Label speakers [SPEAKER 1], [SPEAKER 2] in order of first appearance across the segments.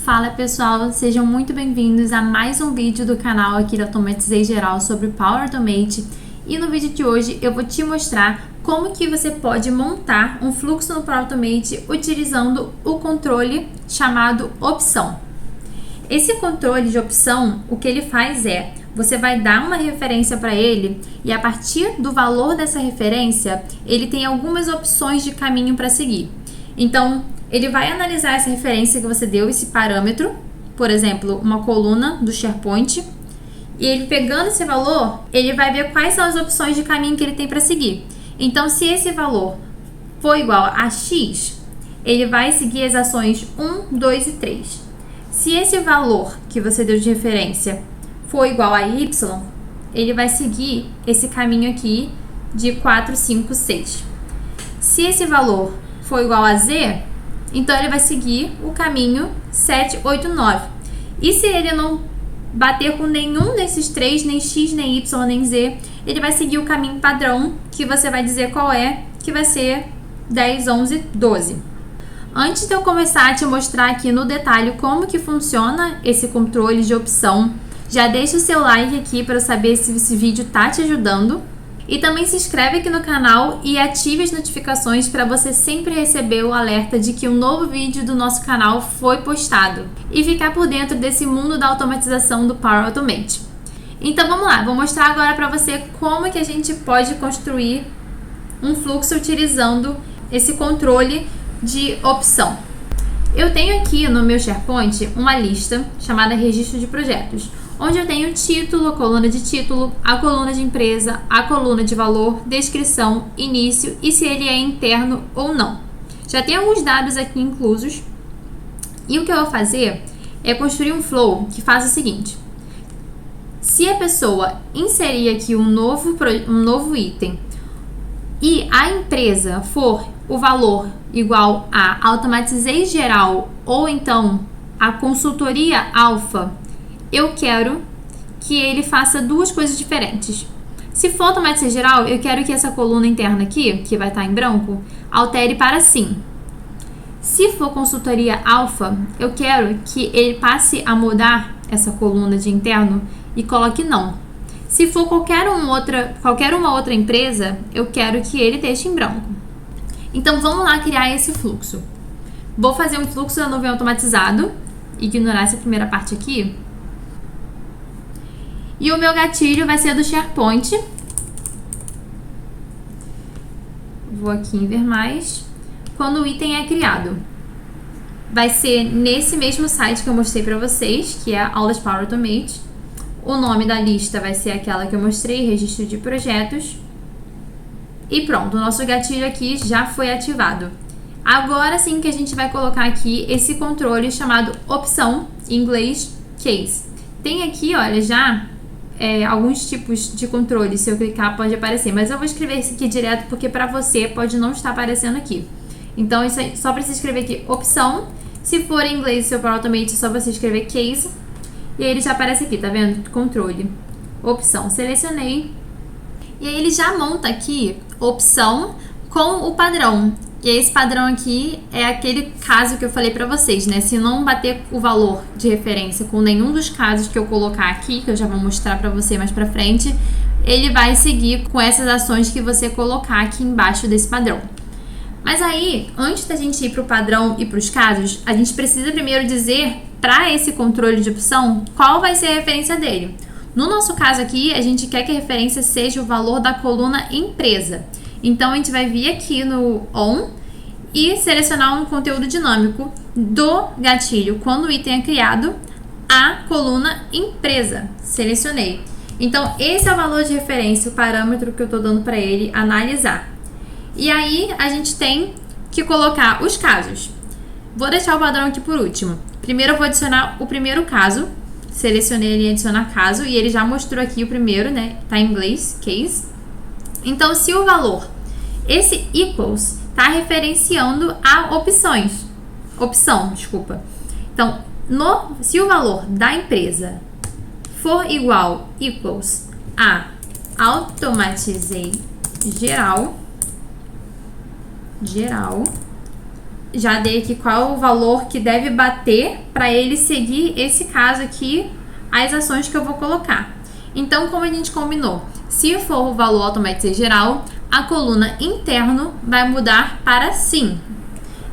[SPEAKER 1] Fala pessoal, sejam muito bem-vindos a mais um vídeo do canal aqui da Automatizei Geral sobre Power Automate. E no vídeo de hoje eu vou te mostrar como que você pode montar um fluxo no Power Automate utilizando o controle chamado opção. Esse controle de opção, o que ele faz é, você vai dar uma referência para ele e a partir do valor dessa referência, ele tem algumas opções de caminho para seguir. Então, ele vai analisar essa referência que você deu, esse parâmetro, por exemplo, uma coluna do SharePoint, e ele pegando esse valor, ele vai ver quais são as opções de caminho que ele tem para seguir. Então, se esse valor for igual a X, ele vai seguir as ações 1, 2 e 3. Se esse valor que você deu de referência for igual a Y, ele vai seguir esse caminho aqui de 4, 5, 6. Se esse valor for igual a Z, então ele vai seguir o caminho 7, 8, 9. E se ele não bater com nenhum desses três, nem X, nem Y, nem Z, ele vai seguir o caminho padrão, que você vai dizer qual é, que vai ser 10, 11, 12. Antes de eu começar a te mostrar aqui no detalhe como que funciona esse controle de opção, já deixa o seu like aqui para eu saber se esse vídeo tá te ajudando. E também se inscreve aqui no canal e ative as notificações para você sempre receber o alerta de que um novo vídeo do nosso canal foi postado. E ficar por dentro desse mundo da automatização do Power Automate. Então vamos lá, vou mostrar agora para você como que a gente pode construir um fluxo utilizando esse controle de opção. Eu tenho aqui no meu SharePoint uma lista chamada registro de projetos, onde eu tenho o título, a coluna de título, a coluna de empresa, a coluna de valor, descrição, início e se ele é interno ou não. Já tem alguns dados aqui inclusos. E o que eu vou fazer é construir um flow que faz o seguinte. Se a pessoa inserir aqui um novo item e a empresa for o valor igual a Automatizei Geral ou então a consultoria alfa, eu quero que ele faça duas coisas diferentes. Se for Automatizei Geral, eu quero que essa coluna interna aqui, que vai estar em branco, altere para sim. Se for consultoria alfa, eu quero que ele passe a mudar essa coluna de interno e coloque não. Se for qualquer uma outra empresa, eu quero que ele deixe em branco. Então vamos lá criar esse fluxo. Vou fazer um fluxo da nuvem automatizado, ignorar essa primeira parte aqui. E o meu gatilho vai ser do SharePoint. Vou aqui em ver mais. Quando o item é criado. Vai ser nesse mesmo site que eu mostrei para vocês, que é a Aulas Power Automate. O nome da lista vai ser aquela que eu mostrei, registro de projetos. E pronto, o nosso gatilho aqui já foi ativado. Agora sim que a gente vai colocar aqui esse controle chamado opção, em inglês, case. Tem aqui, olha, já alguns tipos de controle, se eu clicar pode aparecer, mas eu vou escrever esse aqui direto porque para você pode não estar aparecendo aqui. Então isso aí, só precisa escrever aqui opção, se for em inglês seu Power Automate, é só você escrever case, e aí ele já aparece aqui, tá vendo? Controle, opção, selecionei, e aí ele já monta aqui opção com o padrão. E esse padrão aqui é aquele caso que eu falei pra vocês, né? Se não bater o valor de referência com nenhum dos casos que eu colocar aqui, que eu já vou mostrar pra você mais pra frente, ele vai seguir com essas ações que você colocar aqui embaixo desse padrão. Mas aí, antes da gente ir pro padrão e pros casos, a gente precisa primeiro dizer pra esse controle de opção qual vai ser a referência dele. No nosso caso aqui, a gente quer que a referência seja o valor da coluna empresa. Então, a gente vai vir aqui no On e selecionar um conteúdo dinâmico do gatilho quando o item é criado, a coluna empresa. Selecionei. Então, esse é o valor de referência, o parâmetro que eu estou dando para ele analisar. E aí, a gente tem que colocar os casos. Vou deixar o padrão aqui por último. Primeiro, eu vou adicionar o primeiro caso. Selecionei ele em adicionar caso e ele já mostrou aqui o primeiro, né? Tá em inglês, case. Então, se o valor, esse equals, está referenciando a opção, desculpa. Então, se o valor da empresa for igual, equals, a Automatizei Geral, já dei aqui qual é o valor que deve bater para ele seguir esse caso aqui, as ações que eu vou colocar. Então, como a gente combinou, se for o valor automaticamente geral, a coluna interno vai mudar para sim.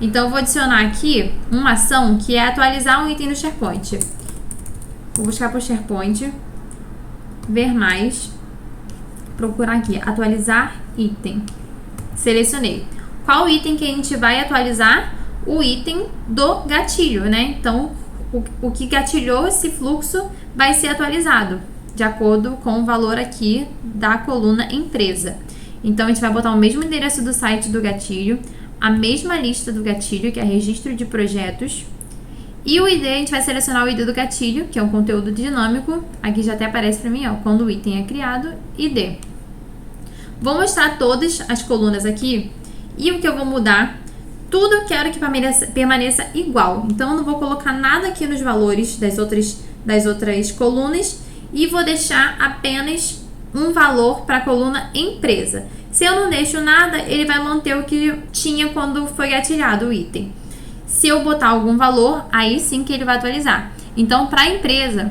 [SPEAKER 1] Então, eu vou adicionar aqui uma ação que é atualizar um item no SharePoint. Vou buscar para o SharePoint, ver mais, procurar aqui, atualizar item. Selecionei. Qual item que a gente vai atualizar? O item do gatilho, né? Então, o que gatilhou esse fluxo vai ser atualizado de acordo com o valor aqui da coluna empresa. Então, a gente vai botar o mesmo endereço do site do gatilho, a mesma lista do gatilho, que é registro de projetos, e o ID, a gente vai selecionar o ID do gatilho, que é um conteúdo dinâmico. Aqui já até aparece para mim, ó, quando o item é criado, ID. Vou mostrar todas as colunas aqui, e o que eu vou mudar, tudo eu quero que permaneça igual. Então, eu não vou colocar nada aqui nos valores das outras colunas, e vou deixar apenas um valor para a coluna empresa. Se eu não deixo nada, ele vai manter o que tinha quando foi gatilhado o item. Se eu botar algum valor, aí sim que ele vai atualizar. Então, para a empresa...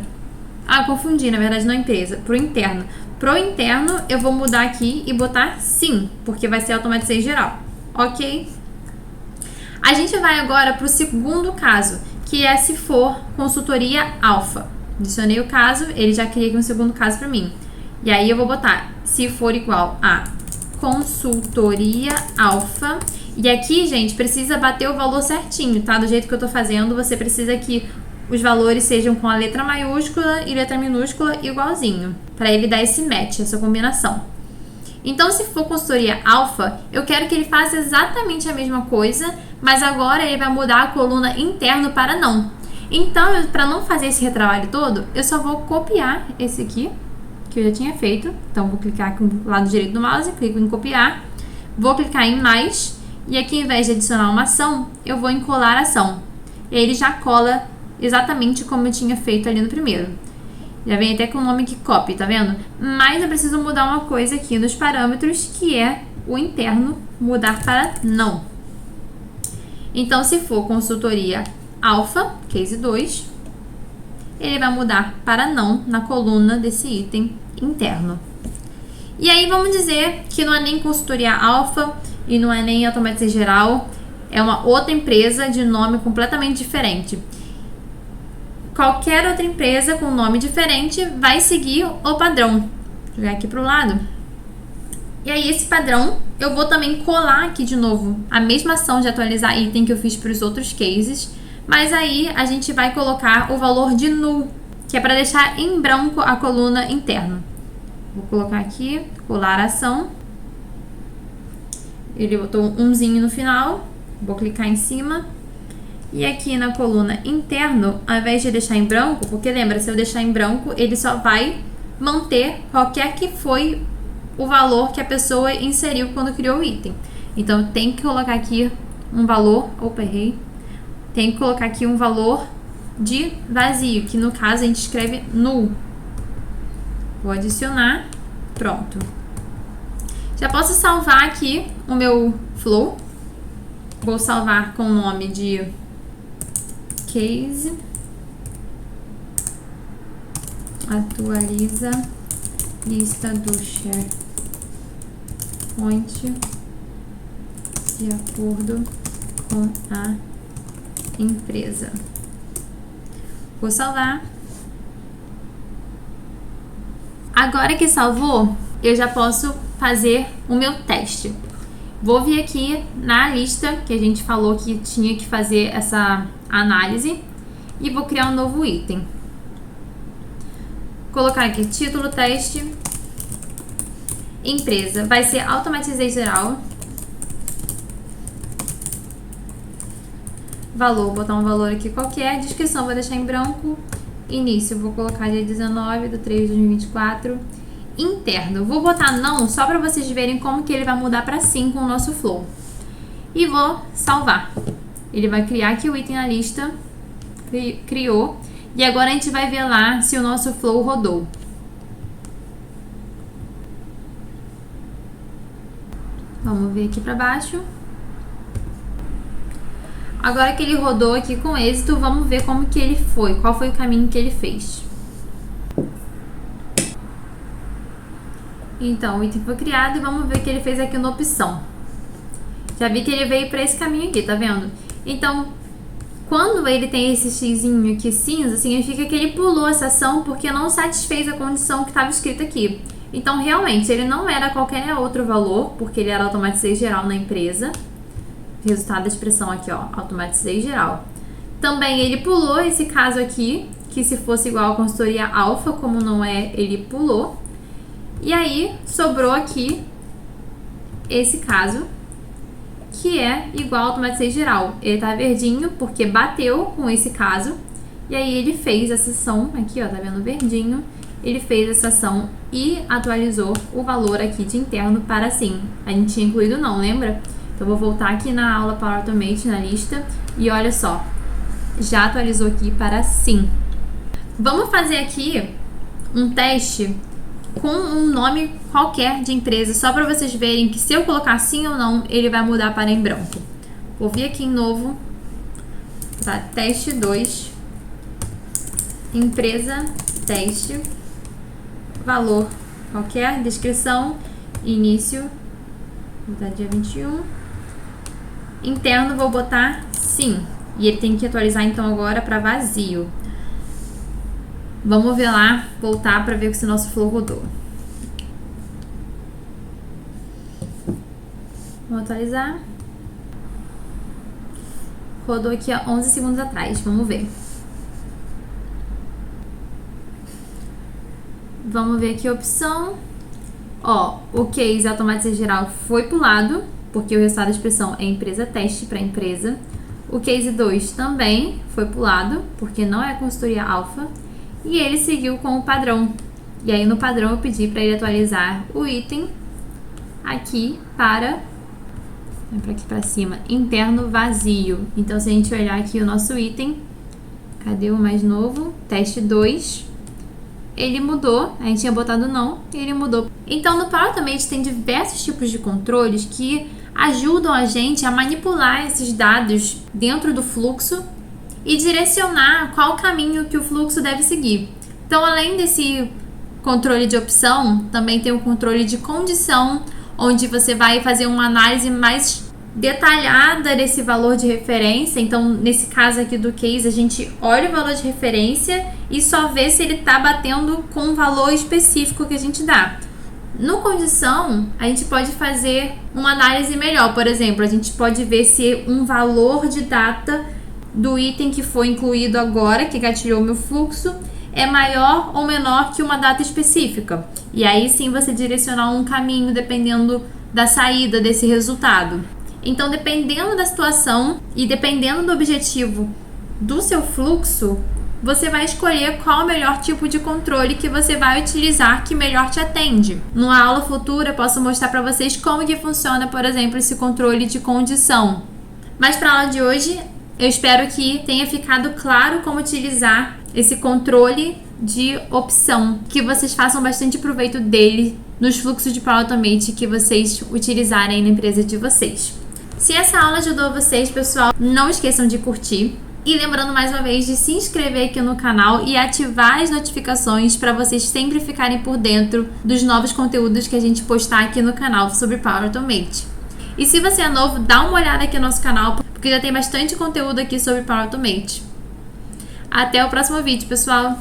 [SPEAKER 1] Ah, confundi, na verdade não é empresa, para o interno. Para o interno, eu vou mudar aqui e botar sim, porque vai ser automatizado geral. Ok? A gente vai agora para o segundo caso, que é se for consultoria alfa. Adicionei o caso, ele já cria aqui um segundo caso para mim. E aí eu vou botar se for igual a consultoria alfa. E aqui, gente, precisa bater o valor certinho, tá? Do jeito que eu tô fazendo, você precisa que os valores sejam com a letra maiúscula e letra minúscula igualzinho, para ele dar esse match, essa combinação. Então, se for consultoria alfa, eu quero que ele faça exatamente a mesma coisa, mas agora ele vai mudar a coluna interno para não. Então, para não fazer esse retrabalho todo, eu só vou copiar esse aqui, que eu já tinha feito. Então, vou clicar aqui no lado direito do mouse, clico em copiar, vou clicar em mais, e aqui, ao invés de adicionar uma ação, eu vou em colar ação. E aí ele já cola exatamente como eu tinha feito ali no primeiro. Já vem até com o nome que copy, tá vendo? Mas eu preciso mudar uma coisa aqui nos parâmetros, que é o interno mudar para não. Então, se for consultoria alfa, case 2, ele vai mudar para não na coluna desse item interno. E aí vamos dizer que não é nem consultoria alfa e não é nem automaticamente geral, é uma outra empresa de nome completamente diferente. Qualquer outra empresa com nome diferente vai seguir o padrão. Vou jogar aqui para o lado. E aí esse padrão eu vou também colar aqui de novo a mesma ação de atualizar item que eu fiz para os outros cases. Mas aí a gente vai colocar o valor de null, que é para deixar em branco a coluna interna. Vou colocar aqui, colar ação. Ele botou um umzinho no final. Vou clicar em cima. E aqui na coluna interno, ao invés de deixar em branco, porque lembra, se eu deixar em branco, ele só vai manter qualquer que foi o valor que a pessoa inseriu quando criou o item. Então, tem que colocar aqui um valor... Opa, errei. Tem que colocar aqui um valor de vazio, que no caso a gente escreve null. Vou adicionar. Pronto. Já posso salvar aqui o meu flow. Vou salvar com o nome de case. Atualiza lista do SharePoint de acordo com a empresa. Vou salvar. Agora que salvou, eu já posso fazer o meu teste. Vou vir aqui na lista que a gente falou que tinha que fazer essa análise e vou criar um novo item. Colocar aqui título, teste, empresa. Vai ser automatizei geral. Valor, botar um valor aqui qualquer. Descrição vou deixar em branco. Início, vou colocar dia 19 de 3 de 2024. Interno, vou botar não só para vocês verem como que ele vai mudar para sim com o nosso flow. E vou salvar. Ele vai criar aqui o item na lista. Criou. E agora a gente vai ver lá se o nosso flow rodou. Vamos ver aqui para baixo. Agora que ele rodou aqui com êxito, vamos ver como que ele foi, qual foi o caminho que ele fez. Então, o item foi criado e vamos ver o que ele fez aqui na opção. Já vi que ele veio para esse caminho aqui, tá vendo? Então, quando ele tem esse xizinho aqui cinza, significa que ele pulou essa ação porque não satisfez a condição que estava escrita aqui. Então, realmente, ele não era qualquer outro valor, porque ele era automatizei geral na empresa. Resultado da expressão aqui, ó, automatizei geral. Também ele pulou esse caso aqui, que se fosse igual a consultoria alfa, como não é, ele pulou. E aí, sobrou aqui esse caso, que é igual a automatizei geral. Ele tá verdinho porque bateu com esse caso. E aí ele fez essa ação, aqui ó, tá vendo verdinho? Ele fez essa ação e atualizou o valor aqui de interno para sim. A gente tinha incluído não, lembra? Então, vou voltar aqui na aula Power Automate, na lista, e olha só, já atualizou aqui para sim. Vamos fazer aqui um teste com um nome qualquer de empresa, só para vocês verem que se eu colocar sim ou não, ele vai mudar para em branco. Vou vir aqui em novo, tá? Teste 2, empresa, teste, valor qualquer, descrição, início, vou botar dia 21. Interno vou botar sim. E ele tem que atualizar então agora para vazio. Vamos ver lá, voltar para ver se o nosso flow rodou. Vamos atualizar. Rodou aqui há 11 segundos atrás. Vamos ver. Vamos ver aqui a opção. Ó, o case automatizei geral foi pulado, porque o resultado da expressão é empresa teste para empresa. O case 2 também foi pulado, porque não é consultoria alfa. E ele seguiu com o padrão. E aí no padrão eu pedi para ele atualizar o item aqui para aqui para cima, interno vazio. Então se a gente olhar aqui o nosso item, cadê o mais novo? Teste 2. Ele mudou, a gente tinha botado não, e ele mudou. Então, no Power Automate tem diversos tipos de controles que ajudam a gente a manipular esses dados dentro do fluxo e direcionar qual caminho que o fluxo deve seguir. Então, além desse controle de opção, também tem o controle de condição, onde você vai fazer uma análise mais detalhada desse valor de referência. Então, nesse caso aqui do case, a gente olha o valor de referência e só vê se ele está batendo com um valor específico que a gente dá. No condição, a gente pode fazer uma análise melhor. Por exemplo, a gente pode ver se um valor de data do item que foi incluído agora, que gatilhou meu fluxo, é maior ou menor que uma data específica. E aí sim você direcionar um caminho dependendo da saída desse resultado. Então, dependendo da situação e dependendo do objetivo do seu fluxo, você vai escolher qual o melhor tipo de controle que você vai utilizar que melhor te atende. Numa aula futura, eu posso mostrar para vocês como que funciona, por exemplo, esse controle de condição. Mas para a aula de hoje, eu espero que tenha ficado claro como utilizar esse controle de opção, que vocês façam bastante proveito dele nos fluxos de Power Automate que vocês utilizarem na empresa de vocês. Se essa aula ajudou vocês, pessoal, não esqueçam de curtir. E lembrando mais uma vez de se inscrever aqui no canal e ativar as notificações para vocês sempre ficarem por dentro dos novos conteúdos que a gente postar aqui no canal sobre Power Automate. E se você é novo, dá uma olhada aqui no nosso canal, porque já tem bastante conteúdo aqui sobre Power Automate. Até o próximo vídeo, pessoal!